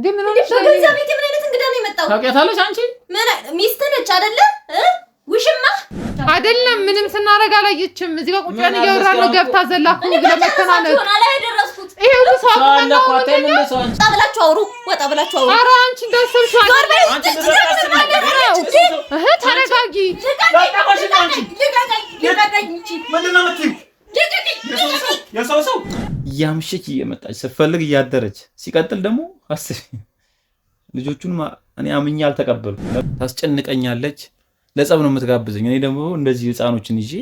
እንዴ ምን ሆነሽ? በገዛ ቤቴ ምን አይነት እንግዳ ነው የመጣው? ታውቂያታለሽ አንቺ? ምን ሚስት ነች አይደለ? ውሽማ አይደለም ምንም ስናረጋ አላየችም። እዚህ ጋር ቁጭ ብለን እያወራን ነው። ገብታ ዘላኩ ለመተናነቅ ይሄው ሰው ነው። ወጣ ብላችሁ አውሩ፣ ወጣ ብላችሁ አውሩ። ኧረ አንቺ እንዳሰብሽ ተረጋጊ። የሰው እያመሸች እየመጣች ስትፈልግ እያደረች ሲቀጥል ደግሞ አስቢ ልጆቹን እኔ አምኜ አልተቀበልኩም። ታስጨንቀኛለች፣ ለጸብ ነው የምትጋብዘኝ። እኔ ደግሞ እንደዚህ ህፃኖችን ይዤ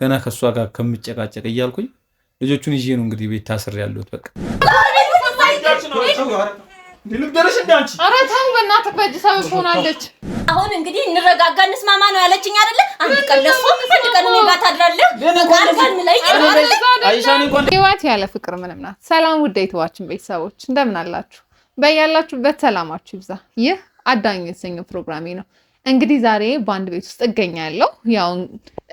ገና ከሷ ጋር ከምጨቃጨቅ እያልኩኝ ልጆቹን ይዤ ነው እንግዲህ ቤት ታስር ያለሁት። በቃ ልብደረሽ እንዳንቺ ኧረ ተው በእናትህ በእጅ ሰበብ ሆናለች። አሁን እንግዲህ እንረጋጋ እንስማማ ነው ያለችኝ አይደለ? አንድ ቀን ለሷ አንድ ቀን እኔ ጋር ታድራለህ። ጋር ላይ ህይወት ያለ ፍቅር ምንም ናት። ሰላም ውድ የዩቲዩባችን ቤተሰቦች እንደምን አላችሁ? በያላችሁበት ሰላማችሁ ይብዛ። ይህ አዳኝ የተሰኘው ፕሮግራሜ ነው። እንግዲህ ዛሬ በአንድ ቤት ውስጥ እገኛለሁ። ያው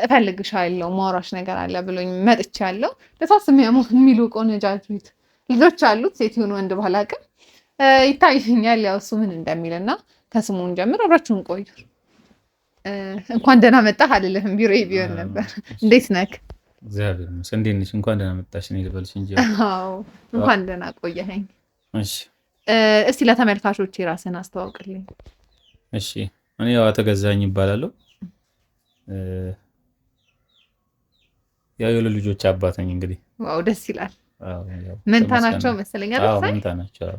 እፈልግሻለሁ ማውራሽ ነገር አለ ብሎኝ መጥቻለሁ። ለታስ የሚሉ ቆነጃጅት ልጆች አሉት። ሴት ይሁን ወንድ ባላቅም ይታየኛል። ያው እሱ ምን እንደሚልና ከስሙን ጀምር አብራችሁን ቆዩ። እንኳን ደህና መጣህ አልልህም፣ ቢሮ ቢሆን ነበር። እንዴት ነህ? እግዚአብሔር ይመስገን። እንዴት ነሽ? እንኳን ደህና መጣሽ ነው ልበልሽ እንጂ። አዎ እንኳን ደህና ቆየኸኝ። እሺ እስቲ ለተመልካቾች ራስህን አስተዋውቅልኝ። እሺ እኔ ያው ተገዛኝ ይባላለሁ። ያው የሁለት ልጆች አባት ነኝ። እንግዲህ ዋው ደስ ይላል። አዎ መንታ ናቸው መሰለኝ አይደል? አዎ መንታ ናቸው።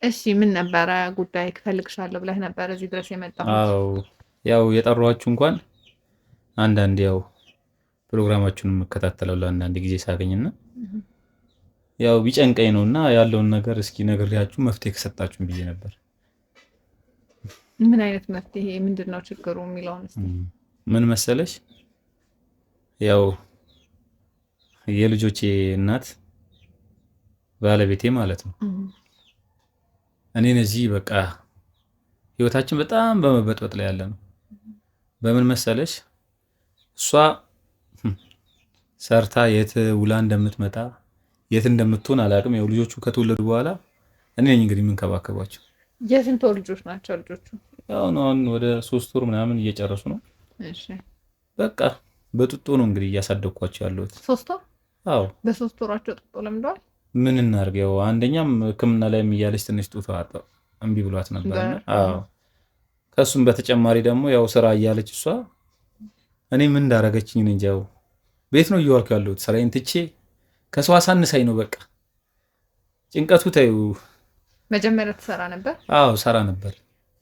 እሺ ምን ነበረ ጉዳይ? እፈልግሻለሁ ብለህ ነበር እዚህ ድረስ የመጣሁት? አዎ ያው የጠሯችሁ እንኳን አንዳንድ ያው ፕሮግራማችሁን መከታተለው ለአንዳንድ ጊዜ ሳገኝና ያው ቢጨንቀኝ ነውና ያለውን ነገር እስኪ ነግሬያችሁ መፍትሄ ከሰጣችሁን ብዬ ነበር። ምን አይነት መፍትሄ? ምንድነው ችግሩ የሚለውን እስቲ። ምን መሰለሽ ያው የልጆቼ እናት ባለቤቴ ማለት ነው። እኔ ነዚህ በቃ ህይወታችን በጣም በመበጥበጥ ላይ ያለ ነው። በምን መሰለሽ እሷ ሰርታ የት ውላ እንደምትመጣ የት እንደምትሆን አላውቅም። ያው ልጆቹ ከተወለዱ በኋላ እኔ ነኝ እንግዲህ የምንከባከባቸው። የስንት ወር ልጆች ናቸው ልጆቹ? ያው ነው ወደ 3 ወር ምናምን እየጨረሱ ነው። እሺ በቃ በጡጦ ነው እንግዲህ እያሳደግኳቸው ያለሁት። 3 ወር? አዎ በ3 ወራቸው ጡጦ ለምደዋል። ምን እናድርግ? ያው አንደኛም ሕክምና ላይ እያለች ትንሽ ጡቷ እምቢ ብሏት ነበርና አዎ ከሱም በተጨማሪ ደግሞ ያው ስራ እያለች እሷ እኔ ምን እንዳረገችኝ ነው እንጂ ያው ቤት ነው እየዋልኩ ያለሁት ስራዬን ትቼ ከሰው አሳንሳኝ ነው በቃ ጭንቀቱ ታዩ። መጀመሪያ ትሰራ ነበር? አዎ ሰራ ነበር።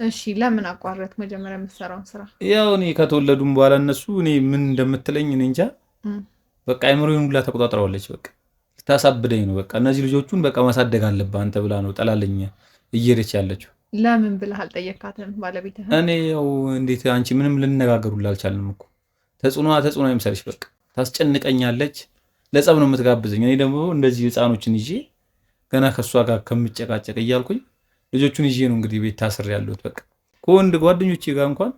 እሺ ለምን አቋረጥክ መጀመሪያ የምትሰራውን ስራ? ያው እኔ ከተወለዱም በኋላ እነሱ እኔ ምን እንደምትለኝ እኔ እንጃ በቃ አይምሮዬን ሁላ ተቆጣጥረዋለች። በቃ ልታሳብደኝ ነው በቃ እነዚህ ልጆቹን በቃ ማሳደግ አለብህ አንተ ብላ ነው ጠላለኝ እየሄደች ያለችው። ለምን ብለህ አልጠየካትም ባለቤትህ? እኔ ያው እንዴት አንቺ ምንም ልንነጋገሩላ አልቻልንም እኮ ተጽዕኖ አይምሰልሽ በቃ ታስጨንቀኛለች፣ ለጸብ ነው የምትጋብዘኝ። እኔ ደግሞ እንደዚህ ህፃኖችን ይዤ ገና ከሷ ጋር ከምጨቃጨቅ እያልኩኝ ልጆቹን ይዤ ነው እንግዲህ ቤት ታስር ያለሁት። በቃ ከወንድ ጓደኞቼ ጋር እንኳን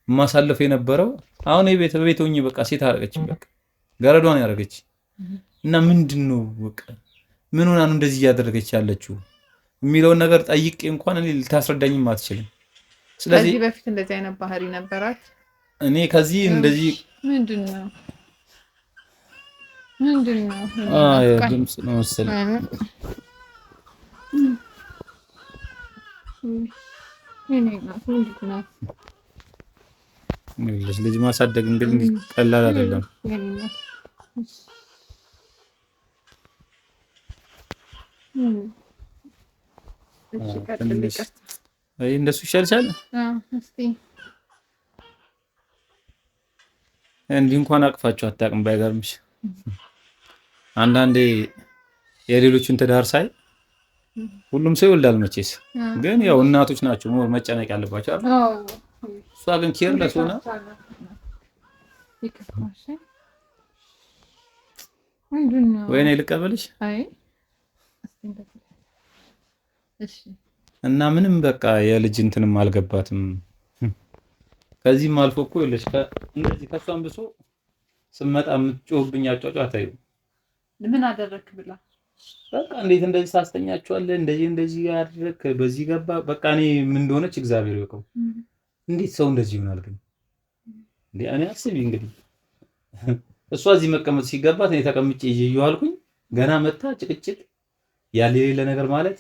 ማሳለፍ የነበረው አሁን ቤት ሆኜ በቃ ሴት አረገችኝ በቃ ገረዷን ያረገች እና ምንድነው በቃ ምን ሆና ነው እንደዚህ እያደረገች ያለችው የሚለውን ነገር ጠይቄ እንኳን እኔ ልታስረዳኝም አትችልም። ስለዚህ ከዚህ በፊት እንደዚህ አይነት ባህሪ ነበራት? እኔ ከዚህ እንደዚህ ምንድነው ድምጽ ነው መሰለኝ ልጅ ማሳደግ እንግዲህ ቀላል አይደለም። እንደሱ ይሻልሻል። እንዲህ እንኳን አቅፋችሁ አታውቅም ባይገርምሽ። አንዳንዴ የሌሎችን ትዳር ሳይ ሁሉም ሰው ይወልዳል መቼስ፣ ግን ያው እናቶች ናቸው መጨነቅ ያለባቸው አይደል? እሷ ግን ኬርለስ ሆና ወይኔ ልቀበልሽ እና ምንም በቃ የልጅ እንትንም አልገባትም። ከዚህም አልፎ እኮ ይኸውልሽ እንደዚህ ከሷም ብሶ ስመጣ የምትጮህብኝ አጫጫ ታዩ። ምን አደረክ ብላ በቃ እንዴት እንደዚህ ታስተኛቸዋለህ? እንደዚህ ያድርክ በዚህ ገባ በቃ እኔ ምን እንደሆነች እግዚአብሔር ይወቀው። እንዴት ሰው እንደዚህ ይሆናል ግን እንዴ? እኔ አስቢ እንግዲህ እሷ እዚህ መቀመጥ ሲገባት እኔ ተቀምጬ ይዤው አልኩኝ። ገና መታ ጭቅጭቅ ያለ የሌለ ነገር ማለት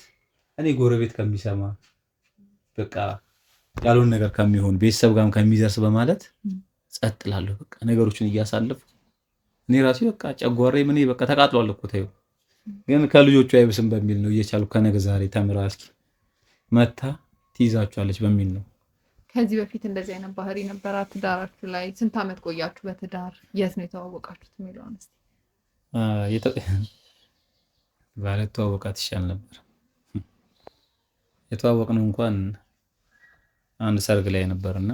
እኔ ጎረቤት ከሚሰማ በቃ ያልሆነ ነገር ከሚሆን ቤተሰብ ጋርም ከሚደርስ በማለት ጸጥ እላለሁ። በቃ ነገሮችን እያሳለፍኩ እኔ ራሴ በቃ ጨጓሬ ምን በቃ ተቃጥሏል እኮ ተይው። ግን ከልጆቹ አይብስም በሚል ነው እየቻልኩ ከነገ ዛሬ ተምራ እስኪ መታ ትይዛቸዋለች በሚል ነው። ከዚህ በፊት እንደዚህ አይነት ባህሪ ነበራት ትዳራችሁ ላይ? ስንት ዓመት ቆያችሁ በትዳር? የት ነው የተዋወቃችሁት የሚለውን እስኪ። ባልተዋወቃት ይሻል ነበር። የተዋወቅነው እንኳን አንድ ሰርግ ላይ ነበርና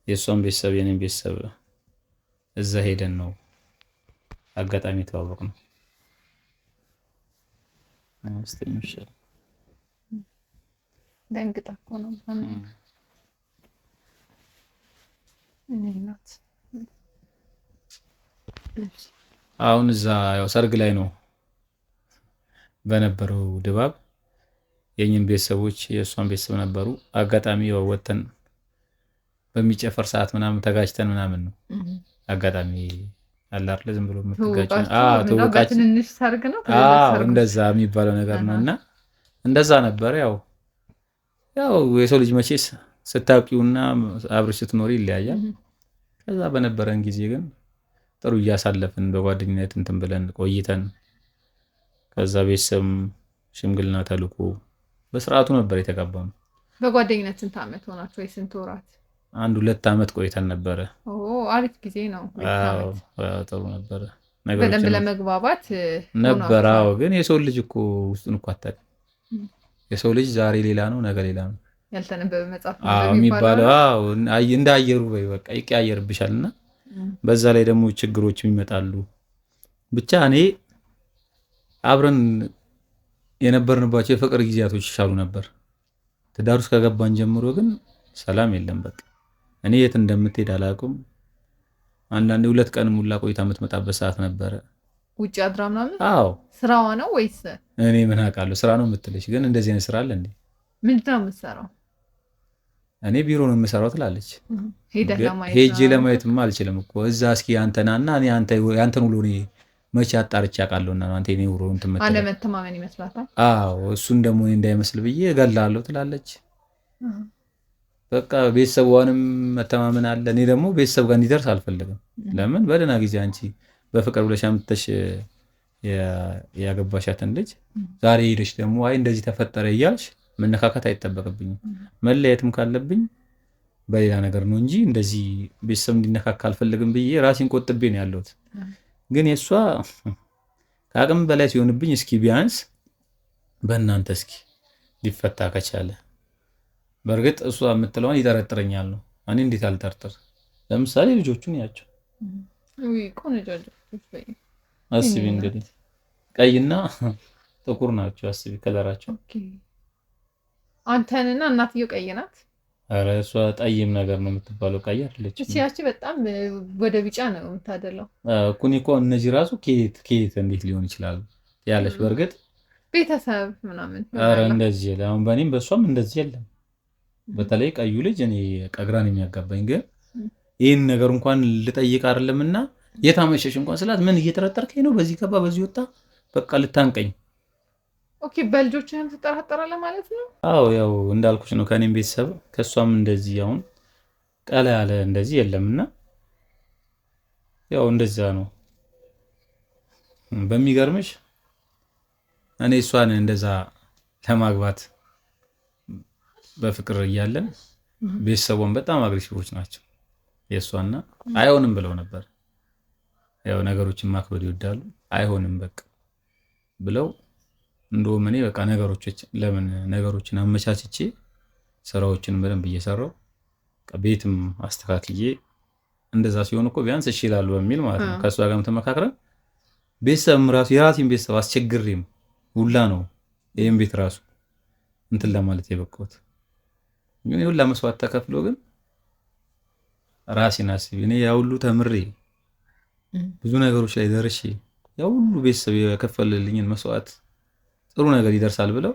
የእሷን ቤተሰብ የኔን ቤተሰብ እዛ ሄደን ነው አጋጣሚ የተዋወቅነው። አስተምሻል ደንግጣ እኮ ነው እናት። አሁን እዛ ያው ሰርግ ላይ ነው በነበረው ድባብ የኛም ቤተሰቦች የእሷን ቤተሰብ ነበሩ። አጋጣሚ ያው ወተን በሚጨፈር ሰዓት ምናምን ተጋጭተን ምናምን ነው አጋጣሚ አለ አይደል ዝም ብሎ የምትጋጭ ተወቃች ትንሽ ሰርግ ነው እንደዛ የሚባለው ነገር ነውና እንደዛ ነበር። ያው የሰው ልጅ መቼስ ስታውቂውና አብረሽ ስትኖሪ ይለያያል። ከዛ በነበረን ጊዜ ግን ጥሩ እያሳለፍን በጓደኝነት እንትን ብለን ቆይተን ከዛ ቤተሰብ ሽምግልና ተልኮ በስርዓቱ ነበር የተጋባነው። በጓደኝነት ስንት ዓመት ሆናችሁ ወይ ስንት ወራት? 1-2 ዓመት ቆይተን ነበረ። አሪፍ ጊዜ ነው። ጥሩ ነበረ። በደንብ ለመግባባት ነበር። ግን የሰው ልጅ እኮ ውስጡን እኮ አታውቅም። የሰው ልጅ ዛሬ ሌላ ነው ነገ ሌላ ነው። ያልተነበበ መጽሐፍ የሚባለው እንደ አየሩ በቃ ይቀያየርብሻልና በዛ ላይ ደግሞ ችግሮች ይመጣሉ። ብቻ እኔ አብረን የነበርንባቸው የፍቅር ጊዜያቶች ይሻሉ ነበር። ትዳር ውስጥ ከገባን ጀምሮ ግን ሰላም የለም። በቃ እኔ የት እንደምትሄድ አላውቅም። አንዳንዴ 2 ቀን ሙላ ቆይታ የምትመጣበት ሰዓት ነበረ። ውጭ አድራ ምናምን? ስራዋ ነው ወይስ? እኔ ምን አውቃለሁ ስራ ነው የምትልሽ። ግን እንደዚህ አይነት ስራ አለ እንዴ? ምንድን ነው የምትሰራው? እኔ ቢሮ ነው የምሰራው ትላለች። ሄጄ ለማየትማ አልችልም እኮ እዛ እስኪ አንተናና እኔ አንተን ውሎ እኔ መቼ አጣርቼ አውቃለሁና አንተ እኔ ውሎ እንትን መጣ አለመተማመን ይመስላታል። እሱን ደግሞ እኔ እንዳይመስል ብዬ እገላለሁ ትላለች። በቃ ቤተሰቧንም መተማመን አለ። እኔ ደግሞ ቤተሰብ ጋር እንዲደርስ አልፈልግም። ለምን በደህና ጊዜ አንቺ በፍቅር ብለሽ አምጥተሽ ያገባሻትን ልጅ ዛሬ ሄደሽ ደግሞ አይ እንደዚህ ተፈጠረ እያልሽ መነካከት አይጠበቅብኝም። መለየትም ካለብኝ በሌላ ነገር ነው እንጂ እንደዚህ ቤተሰብ እንዲነካካ አልፈልግም ብዬ ራሴን ቆጥቤ ነው ያለሁት። ግን የሷ ከአቅም በላይ ሲሆንብኝ እስኪ ቢያንስ በእናንተ እስኪ ሊፈታ ከቻለ በእርግጥ እሷ የምትለውን ይጠረጥረኛል ነው። እኔ እንዴት አልጠርጥር? ለምሳሌ ልጆቹን ያቸው አስቢ እንግዲህ ቀይና ጥቁር ናቸው። አስቢ ከለራቸው። አንተንና እናትየው ቀይ ናት። ኧረ እሷ ጠይም ነገር ነው የምትባለው፣ ቀይ አይደለች። እቺ በጣም ወደ ቢጫ ነው የምታደለው እኮ እነዚህ ራሱ ከየት እንዴት ሊሆን ይችላል ያለች። በእርግጥ ቤተሰብ ምናምን ኧረ እንደዚህ የለም። አሁን በእኔም በእሷም እንደዚህ የለም። በተለይ ቀዩ ልጅ እኔ ቀግራን የሚያጋባኝ ግን ይህን ነገር እንኳን ልጠይቅ አይደለምና የታመሸሽ እንኳን ስላት ምን እየተረጠርከኝ ነው? በዚህ ገባ በዚህ ወጣ በቃ ልታንቀኝ። ኦኬ በልጆችህም ትጠራጠራለህ ማለት ነው? ያው እንዳልኩሽ ነው። ከኔም ቤተሰብ ከሷም እንደዚህ አሁን ቀላ ያለ እንደዚህ የለምና ያው እንደዛ ነው። በሚገርምሽ እኔ እሷን እንደዛ ለማግባት በፍቅር እያለን ቤተሰቧን በጣም አግሬሲቮች ናቸው የእሷና አይሆንም ብለው ነበር። ያው ነገሮችን ማክበር ይወዳሉ። አይሆንም በቃ ብለው እንደውም እኔ በቃ ነገሮችን አመቻችቼ ስራዎችን በደንብ እየሰራው ቤትም አስተካክዬ እንደዛ ሲሆን እኮ ቢያንስ እሺ ይላሉ በሚል ማለት ነው። ከእሷ ጋርም ተመካክረን ቤተሰብም ራሱ የራሴን ቤተሰብ አስቸግሬም ሁላ ነው ይሄን ቤት ራሱ እንትን ለማለት የበቃሁት። ግን ሁላ መስዋዕት ተከፍሎ ግን ራሴን አስቢ እኔ ያው ሁሉ ተምሬ ብዙ ነገሮች ላይ ደርሼ ያው ሁሉ ቤተሰብ የከፈለልኝን መስዋዕት ጥሩ ነገር ይደርሳል ብለው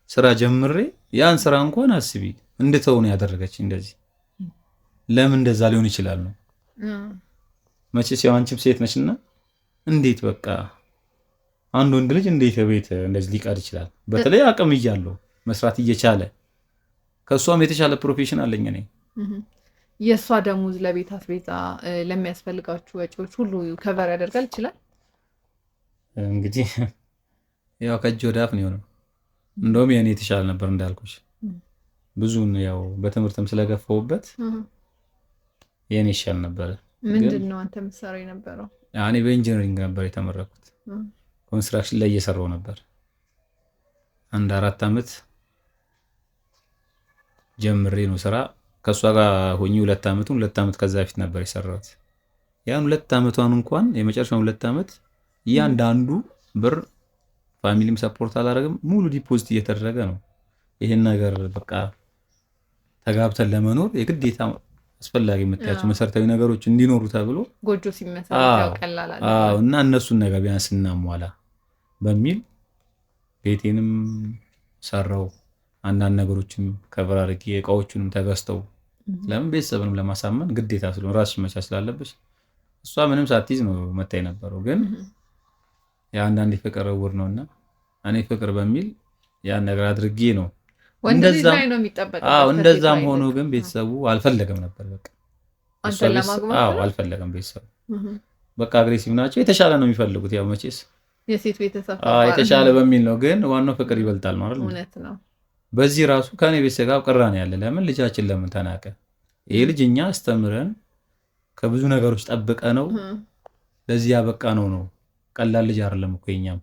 ስራ ጀምሬ ያን ስራ እንኳን አስቢ እንድተው ነው ያደረገችኝ። እንደዚህ ለምን እንደዛ ሊሆን ይችላል ነው መቼስ ያው አንቺም ሴት ነሽና እንዴት በቃ አንድ ወንድ ልጅ እንዴት ቤት እንደዚህ ሊቀር ይችላል? በተለይ አቅም እያለው መስራት እየቻለ ከሷም የተሻለ ፕሮፌሽን አለኝ እኔ። የሷ ደሞዝ ለቤት አስቤዛ ለሚያስፈልጋችሁ ወጪዎች ሁሉ ከቨር ያደርጋል ይችላል? እንግዲህ ያው ከእጅ ወደ አፍ ነው የሆነው። እንደውም የኔ የተሻለ ነበር እንዳልኩሽ። ብዙን ያው በትምህርትም ስለገፋውበት የኔ ይሻል ነበር። ምንድነው አንተ የምትሰራው የነበረው? እኔ በኢንጂነሪንግ ነበር የተመረኩት። ኮንስትራክሽን ላይ እየሰራው ነበር። አንድ 4 አመት ጀምሬ ነው ስራ ከሷ ጋር ሆኜ 2 አመት ከዛ በፊት ነበር የሰራሁት። ያን 2 አመቷን እንኳን የመጨረሻው 2 አመት እያንዳንዱ ብር ፋሚሊም ሰፖርት አላደረግም፣ ሙሉ ዲፖዚት እየተደረገ ነው። ይሄን ነገር በቃ ተጋብተን ለመኖር የግዴታ አስፈላጊ የምታያቸው መሰረታዊ ነገሮች እንዲኖሩ ተብሎ ጎጆ ሲመሰረት ያው ቀላል አይደል? እና እነሱን ነገር ቢያንስ እናሟላ በሚል ቤቴንም ሰራው። አንዳንድ ነገሮችን ከቨር አድርጌ እቃዎቹንም ተገዝተው ለምን ቤተሰብንም ለማሳመን ግዴታ ስለሆነ ራስሽ መቻል ስላለብሽ እሷ ምንም ሳትይዝ ነው መታ የነበረው። ግን የአንዳንድ ፍቅር እውር ነውና እኔ ፍቅር በሚል ያን ነገር አድርጌ ነው እንደዛም ሆኖ ግን ቤተሰቡ አልፈለገም ነበር። በቃ አልፈለገም ቤተሰቡ በቃ አግሬሲቭ ናቸው። የተሻለ ነው የሚፈልጉት። ያው መቼስ የሴት ቤተሰብ የተሻለ በሚል ነው። ግን ዋናው ፍቅር ይበልጣል ነው አይደል? እውነት ነው። በዚህ ራሱ ከኔ ቤተሰብ ጋር ቅራኔ ያለ ለምን ልጃችን ለምን ተናቀ? ይሄ ልጅ እኛ አስተምረን ከብዙ ነገሮች ጠብቀ ነው ለዚህ ያበቃ ነው። ቀላል ልጅ አይደለም እኮ የኛም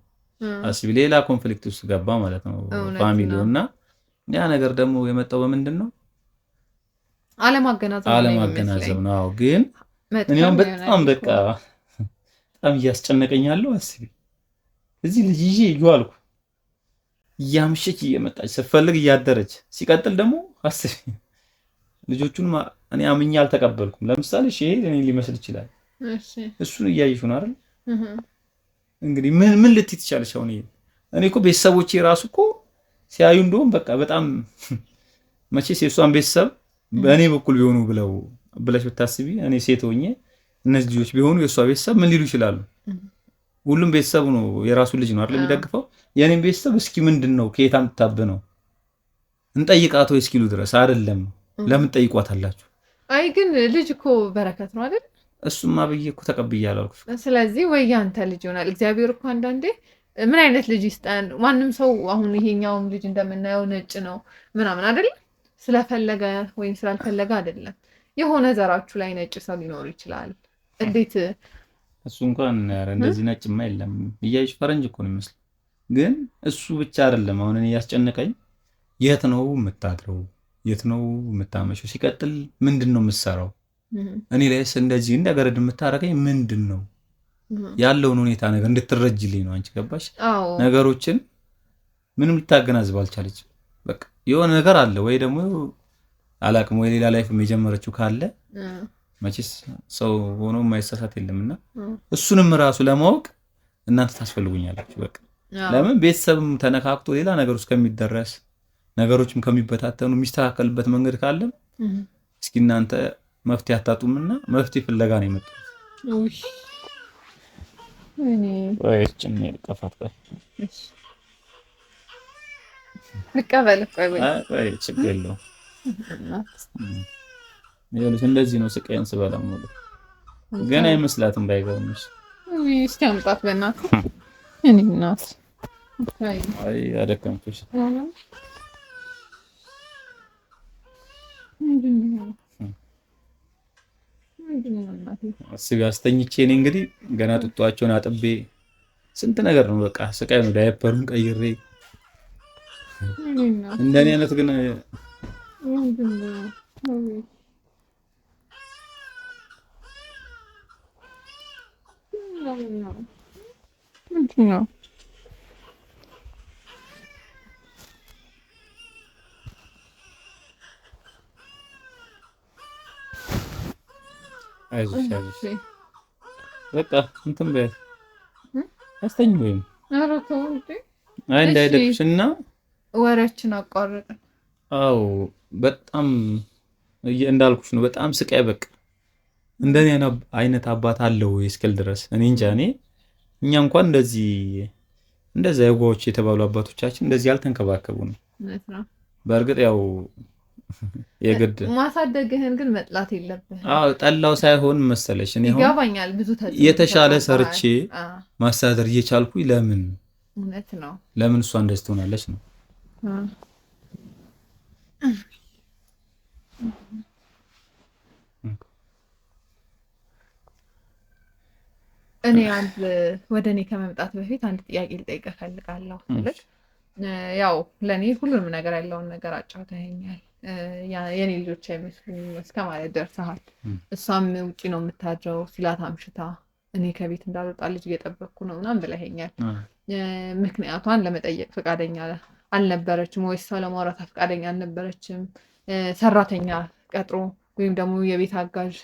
አስቢ። ሌላ ኮንፍሊክት ውስጥ ገባ ማለት ነው ፋሚሊውና ያ ነገር ደግሞ የመጣው በምንድን ነው? አለማገናዘብ ነው። አዎ ግን እኔም በጣም በቃ በጣም እያስጨነቀኛለሁ። አስቢ እዚህ ልጅ ይዤ ይዋልኩ እያመሸች እየመጣች ስትፈልግ እያደረች ሲቀጥል ደግሞ አስቢ ልጆቹን እኔ አምኜ አልተቀበልኩም። ለምሳሌ እሺ እኔ ሊመስል ይችላል። እሱን እያየሽ ነው አይደል? እንግዲህ ምን ልትይ ትችላለሽ? አሁን እኔ እኮ ቤተሰቦቼ ራሱ እኮ ሲያዩ እንደውም በቃ በጣም መቼስ የእሷን ቤተሰብ በእኔ በኩል ቢሆኑ ብለሽ ብታስቢ እኔ ሴት ሆኜ እነዚህ ልጆች ቢሆኑ የእሷ ቤተሰብ ምን ሊሉ ይችላሉ? ሁሉም ቤተሰቡ ነው የራሱ ልጅ ነው አይደል የሚደግፈው። የኔም ቤተሰብ እስኪ ምንድነው ከየት አምጥታብ ነው እንጠይቃት ወይ እስኪሉ ድረስ አይደለም። ለምን ጠይቋታላችሁ? አይ ግን ልጅ እኮ በረከት ነው አይደል? እሱማ ብዬ እኮ ተቀብያለሁ አልኩሽ። ስለዚህ ወይ ያንተ ልጅ ይሆናል። እግዚአብሔር እኮ አንዳንዴ ምን አይነት ልጅ ይስጠን። ማንም ሰው አሁን ይሄኛውም ልጅ እንደምናየው ነጭ ነው ምናምን አይደል? ስለፈለገ ወይም ስላልፈለገ አይደለም። የሆነ ዘራችሁ ላይ ነጭ ሰው ሊኖር ይችላል። እንዴት እሱ እንኳን እንደዚህ ነጭማ የለም እያይሽ ፈረንጅ እኮ ነው የሚመስለው። ግን እሱ ብቻ አይደለም አሁን እኔ ያስጨነቀኝ የት ነው የምታድረው? የት ነው የምታመሸው? ሲቀጥል ምንድነው የምትሰራው? እኔ ላይስ እንደዚህ እንደገረድ የምታረገኝ ምንድነው? ያለውን ሁኔታ ነገር እንድትረጅልኝ ነው። አንቺ ገባሽ? ነገሮችን ምንም ልታገናዝብ አልቻለችም። በቃ የሆነ ነገር አለ ወይ ደግሞ አላቅም ወይ ሌላ ላይፍ የጀመረችው ካለ መቼስ ሰው ሆኖ የማይሳሳት የለምና እሱንም ራሱ ለማወቅ እናንተ ታስፈልጉኛላችሁ። በቃ ለምን ቤተሰብም ተነካክቶ ሌላ ነገር ውስጥ ከሚደረስ ነገሮችም ከሚበታተኑ የሚስተካከልበት መንገድ ካለ እስኪ እናንተ መፍትሄ አታጡምና መፍትሄ ፍለጋ ነው የመጣው። ወይ ጭኔ ልቀፋት ቆይ ልቀበል ቆይ ችግር የለውም። ይኸውልሽ እንደዚህ ነው ስቃይን ስበላ ሙሉ ገና አይመስላትም ባይገርምሽ። እስኪ አምጣት በእናትህ እኔ እናት አይ አደከምኩሽ። ስጋ አስተኝቼ እኔ እንግዲህ ገና ጡጧቸውን አጥቤ ስንት ነገር ነው በቃ ስቃይ ነው። ዳይፐሩን ቀይሬ እንደኔ አይነት ግን ነው አይዞሽ በቃ እንትን በይ አስተኝ ወይም ኧረ ተው እንዴ አይ እንዳይደክሽና ወሬያችን አቋረጥን። አዎ በጣም እንዳልኩሽ ነው። በጣም ስቃይ በቃ እንደኔ አይነት አባት አለው እስከል ድረስ እኔ እንጃ። እኛ እንኳን እንደዛ የጓዎች የተባሉ አባቶቻችን እንደዚህ አልተንከባከቡንም። በእርግጥ ያው የግድ ማሳደግህን ግን መጥላት የለብህም። አዎ ጠላው ሳይሆን መሰለሽ እኔ ይገባኛል። ብዙ የተሻለ ሰርቼ ማስተዳደር እየቻልኩኝ ለምን እውነት ነው ለምን እሷ እንደዚህ ትሆናለች ነው። እኔ ወደ እኔ ከመምጣት በፊት አንድ ጥያቄ ልጠይቅህ እፈልጋለሁ። ያው ለእኔ ሁሉንም ነገር ያለውን ነገር አጫውተኸኛል። የኔ ልጆች አይመስሉኝም እስከ ማለት ደርሰሃል። እሷም ውጭ ነው የምታድረው ሲላት አምሽታ እኔ ከቤት እንዳልወጣ ልጅ እየጠበቅኩ ነው ምናምን ብለኸኛል። ምክንያቷን ለመጠየቅ ፈቃደኛ አልነበረችም ወይስ ሰው ለማውራት ፈቃደኛ አልነበረችም? ሰራተኛ ቀጥሮ ወይም ደግሞ የቤት አጋዥ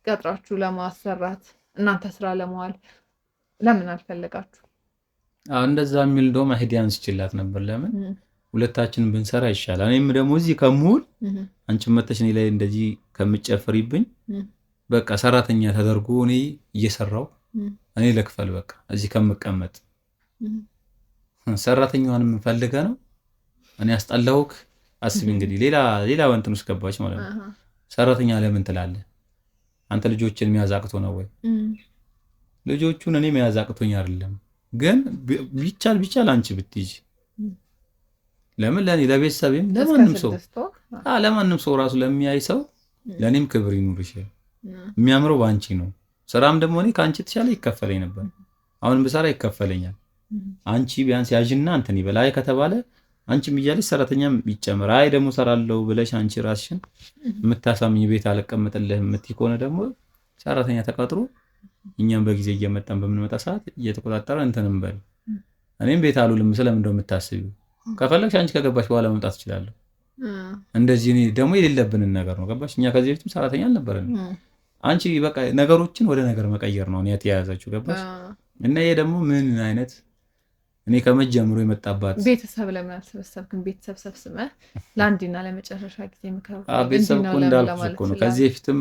ቀጥራችሁ ለማሰራት እናንተ ስራ ለመዋል ለምን አልፈለጋችሁ? እንደዛ የሚል እንደውም አይዲያ አንስችላት ነበር። ለምን ሁለታችንን ብንሰራ ይሻላል። እኔም ደግሞ እዚህ ከምውል አንቺ መተሽ እኔ ላይ እንደዚህ ከምጨፍሪብኝ በቃ ሰራተኛ ተደርጎ እኔ እየሰራው እኔ ለክፈል በቃ እዚህ ከምቀመጥ ሰራተኛዋን የምንፈልገ ነው። እኔ አስጠላውክ አስቢ እንግዲህ ሌላ ወንትን ውስጥ ገባች ማለት ነው። ሰራተኛ ለምን ትላለህ አንተ? ልጆችን የሚያዛቅቶ ነው ወይ? ልጆቹን እኔ የሚያዛቅቶኝ አይደለም፣ ግን ቢቻል አንቺ ብትይጂ ለምን ለኔ ለቤተሰቤም ለማንም ሰው ራሱ ለሚያይ ሰው ለኔም ክብር ይኑርሽ። የሚያምረው ባንቺ ነው። ስራም ደግሞ እኔ ካንቺ ተሻለ ይከፈለኝ ነበር። አሁንም በሰራ ይከፈለኛል። አንቺ ቢያንስ ያዥና እንትን ይበላይ ከተባለ አንቺም እያለሽ ሰራተኛም ይጨምር። አይ ደግሞ ሰራለው ብለሽ አንቺ ራስሽን የምታሳምኝ ቤት አልቀመጥልህ የምትይ ከሆነ ደግሞ ሰራተኛ ተቀጥሮ እኛም በጊዜ እየመጣን በምንመጣ ሰዓት እየተቆጣጠረ እንትንም በል። እኔም ቤት አሉልም ስለምን እንደው የምታስቢው ከፈለግሽ አንቺ ከገባሽ በኋላ መምጣት ትችላለህ። እንደዚህ እኔ ደግሞ የሌለብንን ነገር ነው ገባሽ? እኛ ከዚህ በፊትም ሰራተኛ አልነበረንም። አንቺ በቃ ነገሮችን ወደ ነገር መቀየር ነው የተያያዛችሁ ገባሽ? እና ይሄ ደግሞ ምን አይነት እኔ ከመጀመሩ የመጣባት ቤተሰብ ለምን አልሰበሰብክም? ቤተሰብ ሰብስበህ ለአንድና ለመጨረሻ ጊዜ ምከሩ። ቤተሰብ እኮ እንዳልኩሽ እኮ ነው። ከዚህ በፊትም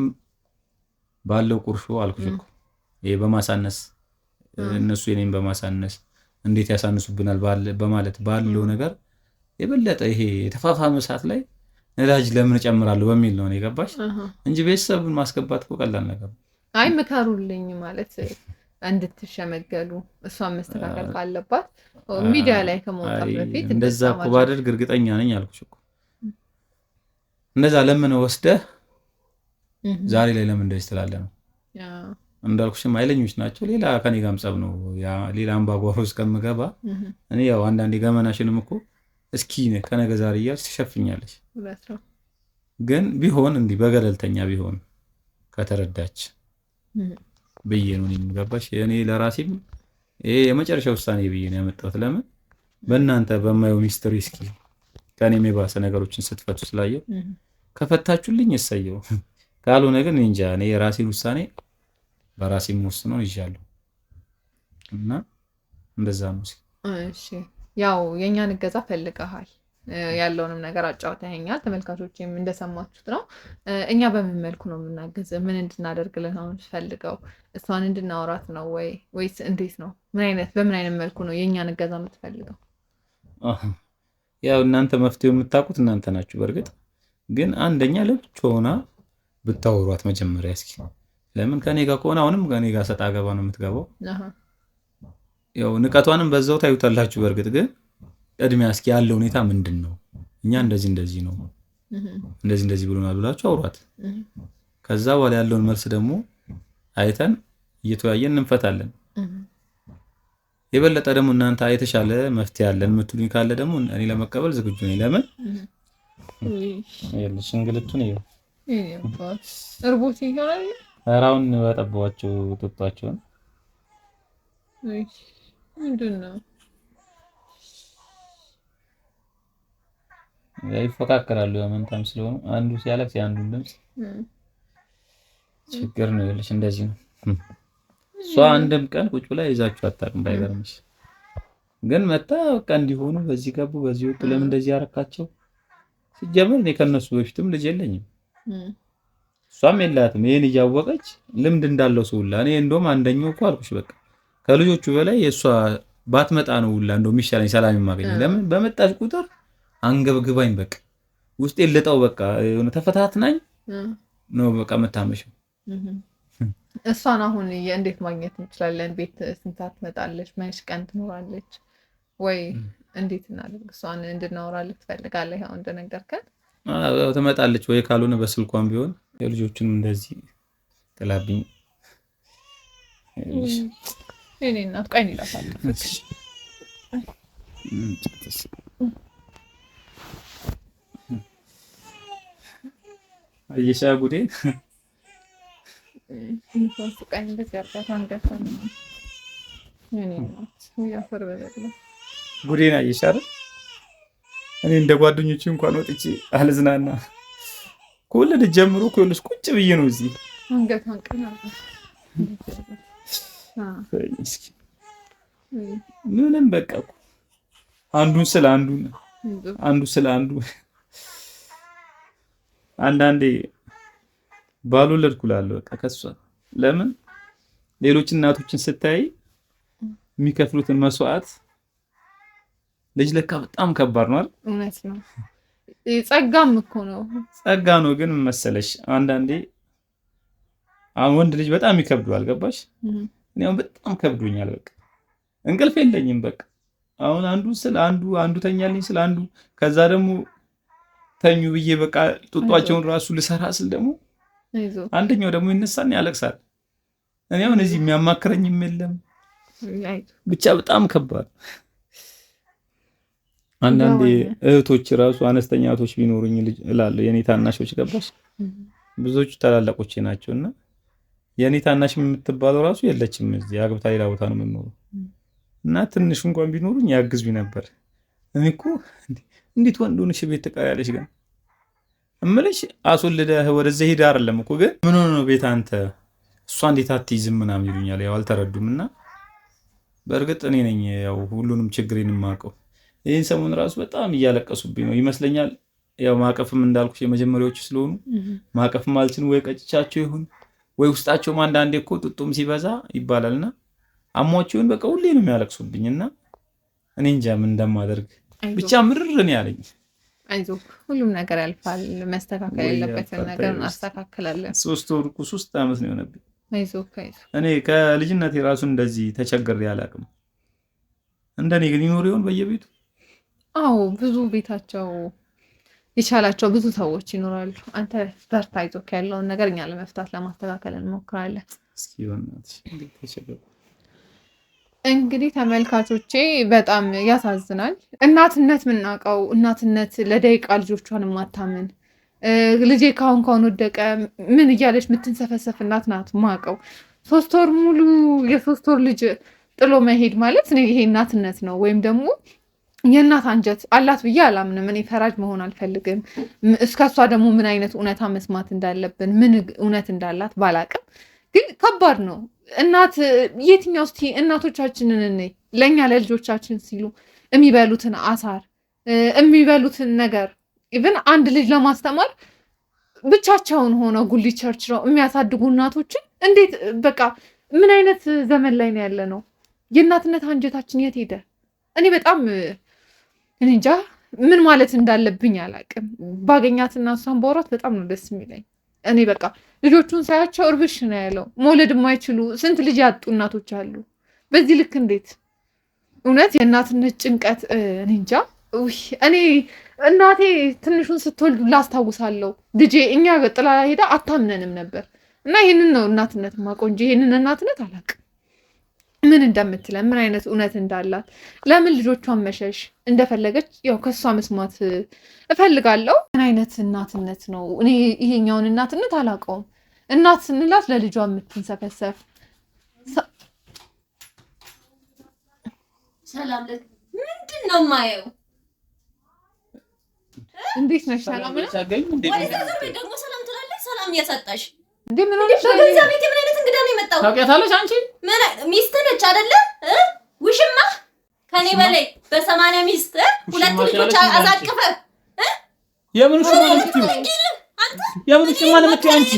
ባለው ቁርሾ አልኩሽ እኮ ይሄ በማሳነስ እነሱ የኔን በማሳነስ እንዴት ያሳንሱብናል በማለት ባለው ነገር የበለጠ ይሄ የተፋፋመ ሰዓት ላይ ነዳጅ ለምን እጨምራለሁ በሚል ነው የገባሽ እንጂ ቤተሰብን ማስገባት እኮ ቀላል ነገር። አይ ምከሩልኝ ማለት እንድትሸመገሉ እሷን መስተካከል ካለባት ሚዲያ ላይ ከመውጣት በፊት እንደዛ እኮ ባደርግ እርግጠኛ ነኝ አልኩሽ እኮ። እንደዛ ለምን ወስደህ ዛሬ ላይ ለምን እንደዚህ ትላለህ ነው እንዳልኩሽም አይለኞች ናቸው። ሌላ ከኔ ጋርም ጸብ ነው ሌላ አምባጓሮ እስከምገባ እኔ ያው አንዳንዴ ገመናሽንም እኮ እስኪ ከነገ ዛሬ እያልሽ ትሸፍኛለሽ። ግን ቢሆን እንዲህ በገለልተኛ ቢሆን ከተረዳች ብዬ ነው የሚገባሽ። እኔ ለራሴም ይሄ የመጨረሻ ውሳኔ ብዬ ነው ያመጣሁት። ለምን በእናንተ በማየው ሚስትሪ እስኪ ከኔም የባሰ ነገሮችን ስትፈቱ ስላየው ከፈታችሁልኝ እሰየው፣ ካልሆነ ግን እንጃ። እኔ የራሴን ውሳኔ በራሴም ወስኖ ይዣለሁ እና እንደዛ ነው። እሺ ያው የኛን እገዛ ፈልገሃል፣ ያለውንም ነገር አጫውተኸኛል። ተመልካቾችም እንደሰማችሁት ነው። እኛ በምን መልኩ ነው የምናገዝ? ምን እንድናደርግልህ ነው የምትፈልገው? እሷን እንድናወራት ነው ወይስ እንዴት ነው? በምን አይነት መልኩ ነው የኛን እገዛ የምትፈልገው? ያው እናንተ መፍትሄው የምታውቁት እናንተ ናችሁ። በእርግጥ ግን አንደኛ ለብቻ ሆና ብታወሯት መጀመሪያ እስኪ። ለምን ከኔ ጋር ከሆነ አሁንም ከኔ ጋር ሰጣ ገባ ነው የምትገባው። ያው ንቀቷንም በዛው ታዩታላችሁ። በእርግጥ ግን ቅድሚያ እስኪ ያለው ሁኔታ ምንድነው? እኛ እንደዚህ ነው እንደዚህ ብሎናል ብላችሁ አውሯት። ከዛ በኋላ ያለውን መልስ ደግሞ አይተን እየተወያየን እንፈታለን። የበለጠ ደግሞ እናንተ የተሻለ መፍትሄ ያለን የምትሉኝ ካለ ደግሞ እኔ ለመቀበል ዝግጁ ነኝ። ለምን ይኸውልሽ እንግልቱን ይኸው እርቦት ይሆናል። አራውን ወጣባቸው ተጣጣቸው ምንድነው ይፈካከራሉ። መንታም ስለሆነ አንዱ ሲያለቅስ የአንዱን ድምጽ ችግር ነው። ይኸውልሽ እንደዚህ ነው። እሷ አንድም ቀን ቁጭ ብላ ይዛችሁ አታውቅም። ባይገርምሽ ግን መጣ በቃ እንዲሆኑ በዚህ ገቡ በዚህ ወጡ ለምን እንደዚህ ያረካቸው። ሲጀመር እኔ ከነሱ በፊትም ልጅ የለኝም እሷም የላትም። ይሄን እያወቀች ልምድ እንዳለው ሰው ሁላ እኔ እንደውም አንደኛው እኮ አልኩሽ በቃ ከልጆቹ በላይ የእሷ ባትመጣ ነው ሁላ እንደው የሚሻለኝ ሰላም የማገኘው። ለምን በመጣች ቁጥር አንገብግባኝ በቃ ውስጤ ልጠው በቃ የሆነ ተፈታትናኝ ነው በቃ መታመሽው። እሷን አሁን እንዴት ማግኘት እንችላለን? ቤት ስንት ሰዓት ትመጣለች? መች ቀን ትኖራለች? ወይ እንዴት እናደርግ? እሷን እንድናወራልህ ትፈልጋለህ? ያው እንደነገርከን ትመጣለች ወይ ካልሆነ በስልኳን ቢሆን የልጆቹንም እንደዚህ ጥላብኝ እኔ እናት ቆይ ይላታል። አየሻ ጉዴ እንኳን ቀን እንደዚህ አርጋታ አንገታን እኔ እናት ያፈር በለለ ጉዴን አየሻ አይደል? እኔ እንደ ጓደኞቼ እንኳን ወጥቼ አልዝናና ከወለደች ጀምሮ ከወለደች ቁጭ ብዬ ነው እዚህ አንገታን ቀን አርጋ ምንም በቃ አንዱን ስለ አንዱ አንዳንዴ ባልወለድኩ እላለሁ በቃ ከሷ ለምን ሌሎች እናቶችን ስታይ የሚከፍሉትን መስዋዕት ልጅ ለካ በጣም ከባድ ነው አይደል? እውነት ነው። ጸጋም እኮ ነው። ጸጋ ነው ግን መሰለሽ አንዳንዴ አሁን ወንድ ልጅ በጣም ይከብደዋል። ገባሽ? እኔ አሁን በጣም ከብዶኛል። በቃ እንቅልፍ የለኝም። በቃ አሁን አንዱ ተኛልኝ ስለ አንዱ ከዛ ደግሞ ተኙ ብዬ በቃ ጡጧቸውን ራሱ ልሰራ ስል ደግሞ አንደኛው ደግሞ ይነሳና ያለቅሳል። እኔ አሁን እዚህ የሚያማክረኝም የለም። ብቻ በጣም ከባድ። አንዳንዴ እህቶች ራሱ አነስተኛ እህቶች ቢኖሩኝ ልጅ እላለሁ የኔ ታናሾች ገባሽ? ብዙዎቹ ታላላቆቼ ናቸውና የኔ ታናሽ የምትባለው ራሱ የለችም። እዚህ አግብታ ሌላ ቦታ ነው የምትኖረው እና ትንሽ እንኳን ቢኖሩኝ ያግዙኝ ነበር። እኔ እኮ እንዴት ወንድ ሆነሽ ቤት ትቀሪያለሽ? ግን እምልሽ አስወልደህ ወደዚህ ሄዳ አይደለም እኮ ግን ምን ሆነ ነው ቤት አንተ እሷ እንዴት አትይዝም ምናምን ይሉኛል። ያው አልተረዱምና በእርግጥ እኔ ነኝ ያው ሁሉንም ችግሬን የማውቀው። ይሄን ሰሞን ራሱ በጣም እያለቀሱብኝ ነው ይመስለኛል። ያው ማቀፍም እንዳልኩሽ የመጀመሪያዎቹ ስለሆኑ ማቀፍም አልችልም ወይ ቀጭቻቸው ይሁን ወይ ውስጣቸውም አንዳንዴ እኮ ጡጡም ሲበዛ ይባላልና አሟቸውን በቃ ሁሌ ነው የሚያለቅሱብኝና እኔ እንጃ ምን እንደማደርግ ብቻ ምርር ነው ያለኝ። አይዞህ ሁሉም ነገር ያልፋል። መስተካከል ያለበትን ነገር እናስተካክላለን። 3 ዓመት ነው የሆነብኝ። አይዞህ እኔ ከልጅነቴ ራሱ እንደዚህ ተቸግሬ አላውቅም። እንደኔ ግን ይኖር ይሆን በየቤቱ? አዎ ብዙ ቤታቸው የቻላቸው ብዙ ሰዎች ይኖራሉ። አንተ በርታ፣ አይዞህ ያለውን ነገር እኛ ለመፍታት ለማስተካከል እንሞክራለን። እስኪ ወናትሽ እንዴት ተቸገረ። እንግዲህ ተመልካቾቼ በጣም ያሳዝናል። እናትነት የምናውቀው እናትነት ለደቂቃ ልጆቿን ማታመን ልጄ ካሁን ወደቀ ምን እያለች የምትንሰፈሰፍ እናት ናት ማውቀው። 3 ወር ሙሉ የ3 ወር ልጅ ጥሎ መሄድ ማለት ይሄ እናትነት ነው ወይም ደግሞ የእናት አንጀት አላት ብዬ አላምንም። እኔ ፈራጅ መሆን አልፈልግም። እስከሷ ደግሞ ምን አይነት እውነታ መስማት እንዳለብን ምን እውነት እንዳላት ባላቅም ግን ከባድ ነው። እናት የትኛው እስቲ እናቶቻችንን እኔ ለኛ ለልጆቻችን ሲሉ የሚበሉትን አሳር የሚበሉትን ነገር ኢቭን አንድ ልጅ ለማስተማር ብቻቸውን ሆነው ጉሊት ቸርችረው የሚያሳድጉ እናቶችን እንዴት በቃ ምን አይነት ዘመን ላይ ነው ያለ ነው? የእናትነት አንጀታችን የት ሄደ? እኔ በጣም እንጃ ምን ማለት እንዳለብኝ አላቅም። ባገኛትና እሷን ባወራት በጣም ነው ደስ የሚለኝ። እኔ በቃ ልጆቹን ሳያቸው እርብሽ ነው ያለው። መውለድ የማይችሉ ስንት ልጅ ያጡ እናቶች አሉ። በዚህ ልክ እንዴት እውነት የእናትነት ጭንቀት እኔ እንጃ። እኔ እናቴ ትንሹን ስትወልድ ላስታውሳለሁ። ልጄ እኛ ጥላ ሄዳ አታምነንም ነበር እና ይህንን ነው እናትነት ማውቀው እንጂ ይህንን እናትነት አላቅም ምን እንደምትለን ምን አይነት እውነት እንዳላት ለምን ልጆቿን መሸሽ እንደፈለገች ያው ከሷ መስማት እፈልጋለሁ። ምን አይነት እናትነት ነው? እኔ ይሄኛውን እናትነት አላውቀውም። እናት ስንላት ለልጇ የምትንሰፈሰፍ ሰላም ምንድን ነው የማየው? እንዴት ነሽ? ሰላም ነው ደግሞ ሰላም ትላለች። ሰላም እየሰጠሽ ምን ሆነሽ? በገዛ ቤቴ ምን አይነት እንግዳ ነው የመጣው? ታውቂያታለሽ አንቺ? ምን ሚስት ነች አይደለ? ውሽማ ከኔ በላይ በ80 ሚስት ሁለት ልጆች አዛቅፈ የምን ውሽማ ነው የምትይው? የምን ውሽማ ነው የምትይው አንቺ?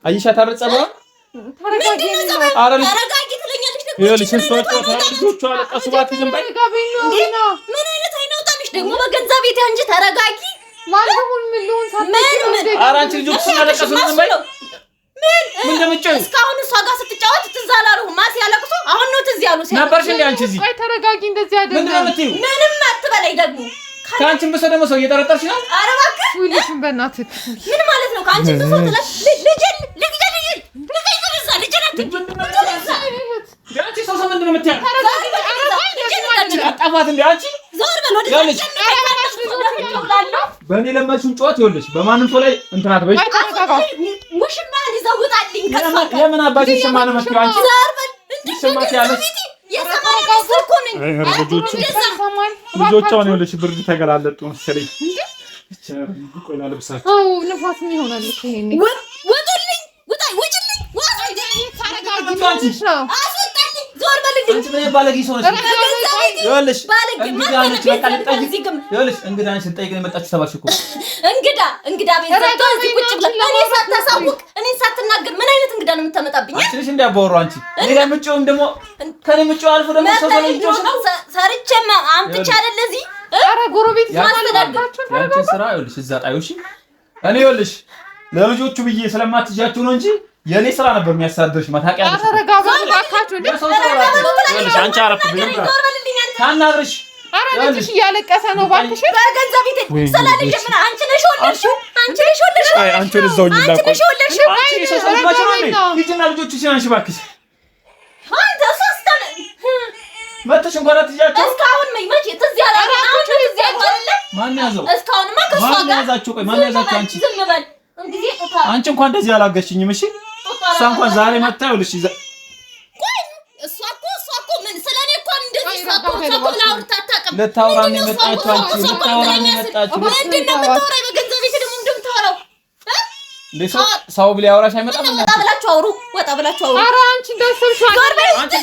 አይሻ ታረጸባ ተረጋጊ ትለኛለች ደግሞ ይኸውልሽ እሷ ልጆቿ አለቀሱ እባክሽ ዝም በይ። ምን አይነት አይነውጣልሽ ደግሞ በገዛ ቤቴ አንቺ ተረጋጊ። ማለሁን ምን ልሆን ኧረ አንቺ ልጆች አለቀሱ ዝም በይ። ምን እንደምትጨው እስካሁን እሷ ጋር ስትጫወት ትዝ አላሉም። ማስ ያለቅሱ አሁን ነው ትዝ ያሉ ነበርሽ እንዴ አንቺ እዚህ? ቆይ ተረጋጊ። እንደዚህ አይደለም። ምንድን ነው የምትይው? ምንም አትበለኝ ደግሞ ከአንቺም ብሶ ደግሞ ሰው እየጠረጠርሽ ነው። ኧረ እባክህ ሁሉም በእናትህ ምን ማለት ነው? ከአንቺ ብሶ ትላለች ልጅን አንቺ ሰው ምንድን ነው የምትያው? አጣፋት እንዴ አንቺ? ዞር በል ወደ በእኔ ለመድሽውን ጨዋታ ይኸውልሽ በማንም ሰው ላይ እንትን አትበይ። ውሽማን ይዘውጣልኝ ከሷ የምን አባቴ ሽማ ነው የምትይው አንቺ? ዞር በል ሽማት ያለሽ ልጆቿን ይኸውልሽ ብርድ ተገላለጡ መሰለኝ። ቆይ ላልብሳቸው። አዎ ንፋስም ይሆናል እኮ ይሄኔ ውጡልኝ ውጭልኝ አስወጣልኝ ዞር በልልኝ አንቺ ምን ባለጌ ሰው ነሽ? ይኸውልሽ እንግዳ ነች በቃ ልጠይቅ ይኸውልሽ እንግዳ ነች ልጠይቅ ነው የመጣችው ተባልሽ እኮ እንግዳ ቤት ዘግቶ እዚህ ቁጭ ብለህ እኔ ሳታሳውቅ እኔን ሳትናገር ምን አይነት እንግዳ ነው የምታመጣብኝ? አንቺ ነሽ እንዲያባወሩ አንቺ እኔ ላይ የምትጮህም ደግሞ ከኔ የምትጮህ አልፎ ደግሞ ሰው ሰው ልጆች ነው ሰርቼማ አምጥቼ አይደል እዚህ ኧረ ጎረቤት ያስተዳድራችሁ ያንቺን ስራ ይኸውልሽ እዛ ጣዩ እሺ እኔ ይኸውልሽ ለልጆቹ ብዬ ስለማትጃችሁ ነው እንጂ የኔ ስራ ነበር የሚያሳድርሽ ማታቂያ ነው። ተረጋጋ ባካችሁ እንዴ ይኸውልሽ አንቺ አረፍ ብለሽ ታናግርሽ ልጅሽ እያለቀሰ ነው ባክሽ። በገንዘብ ቤት ሰላልሽ ምን አንቺ ነሽ ወለድሽው አይ አንቺ ልዛውኝ ላቆይ አንቺ ሰው ማቸራኔ ልጅና ልጆቹ ሲናንሽ ባክሽ አንተ ሰስተን መተሽ እንኳን አትያቸው እስካሁን መች ትዝ ያላለ አንቺ ትዝ ያላለ ማን ያዘው እስካሁንማ ከሷ ጋር ማን ያዛችሁ? ቆይ ማን ያዛችሁ? አንቺ ዝም በል እንግዲህ አንቺ እንኳን እንደዚህ አላገሽኝም። እሺ እሷ እንኳን ዛሬ መጣ ይኸውልሽ ይዘ ቆይ እሷ እኮ ምን ስለኔ እኮ እንደዚህ ሳቆ ላውርታ አታውቅም። ልታወራኝ የመጣችው አንቺ ልታወራኝ የመጣችው ምንድን ነው የምታወራኝ? በገንዘብ ቤት ደግሞ እንደምታወራው ሰው ሊያወራሽ አይመጣም። ወጣ ብላችሁ አውሩ፣ ወጣ ብላችሁ አውሩ። ኧረ አንቺ እንዳሰብሽው አንቺ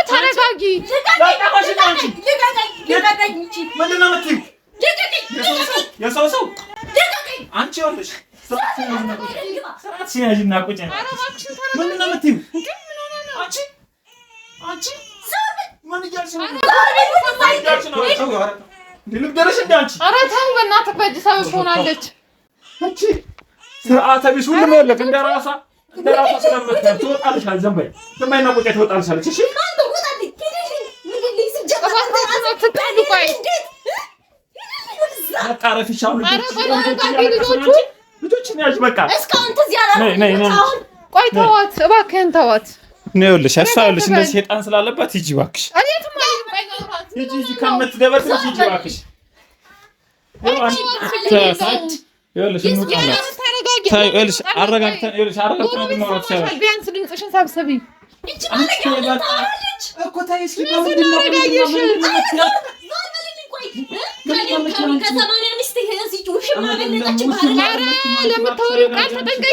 ተረጋጊ። ልቀቀኝ እንጂ ምንድን ነው የምትይው? የሰው ሰው አንቺ ይኸውልሽ ሲያጅና ቁጭ ምንድን ነው የምትይው? አንቺ ምን እያልሽ ነው? ልብደረሽ እንደ አንቺ ኧረ ተው በእናትህ በእጅ ሰበብ ሆናለች። አንቺ ስርዓተ ቢስ ሁሉ ነው ያለክ እንደራሳ ስለምትከፍ ትወጣልሻል። ዝም በይና ቁጭ ትወጣልሻለች። እሺ አቃረፍሻው ልጆችን ያዥ በቃ እስካሁን ትዝ ያላለ ቆይ ተዋት እባክህን ተዋት። ነው ይኸውልሽ እሷ ይኸውልሽ እንደ ሴጣን ስላለባት ሂጂ እባክሽ ሂጂ ከምትደበርሽ ሂጂ እባክሽ ይኸውልሽ እንውጣለን። ይኸውልሽ አረጋግተን እንድናወራ ትችያለሽ። ቢያንስ ድምፅሽን ሰብስቢ እኮ ተይ እስኪ በምንድን ነው ለምታወሪው ቃል ተጠንቀቂ።